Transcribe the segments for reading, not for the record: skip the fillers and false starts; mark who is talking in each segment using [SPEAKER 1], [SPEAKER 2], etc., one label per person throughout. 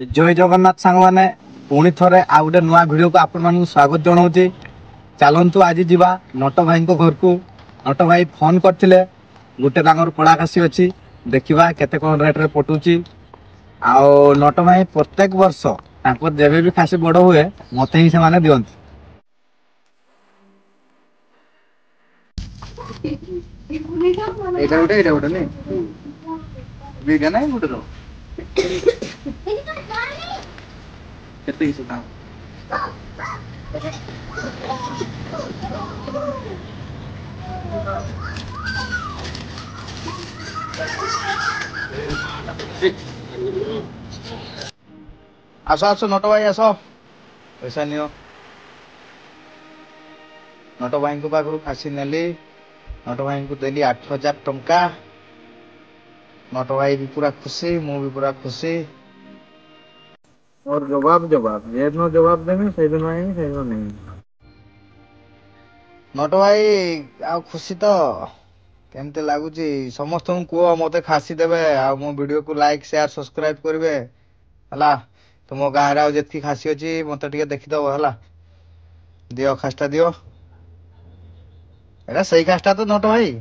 [SPEAKER 1] जय जगन्नाथ सांग मैंने पुणी थे आउ गए नुआ भिड को आपण स्वागत जनाऊँ। चलतु आज जीवा नट भाई घर को। नट भाई फोन करते गोटे पड़ा खासी अच्छी देखा केते कौन रेट्रे पटुची। आउ नट भाई प्रत्येक वर्ष जब भी खासी बड़ हुए मत ही से दिखती। आस आस नट भाई आस पैसा नियो। नट भाई को पाखु खासी नेली। नट भाई को देली 8,000 टंका। नट भाई भी पूरा खुशी मु भी पूरा खुशी। और जवाब जवाब जे दिन जवाब देमी से दिन आईमी से दिन नहीं। नट भाई आ खुशी तो केमते लागुची समस्त कह मते खासी देबे आ मो वीडियो को लाइक शेयर सब्सक्राइब करेंगे हला। तुम गाँव रे जी खासी अच्छी मत टे देखीदब है दियो खासटा दियो एटा सही खासटा तो नट भाई।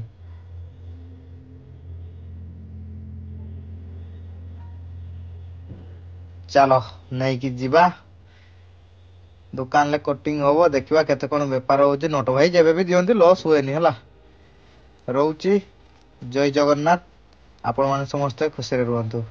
[SPEAKER 1] चलो नहीं कि जीवा दुकान ले कटिंग हम देखा केते कौन बेपार हो। नट भाई जेबे भी दियंती लॉस हुए है रोची। जय जगन्नाथ आपण माने समस्ते खुशी रुहतु।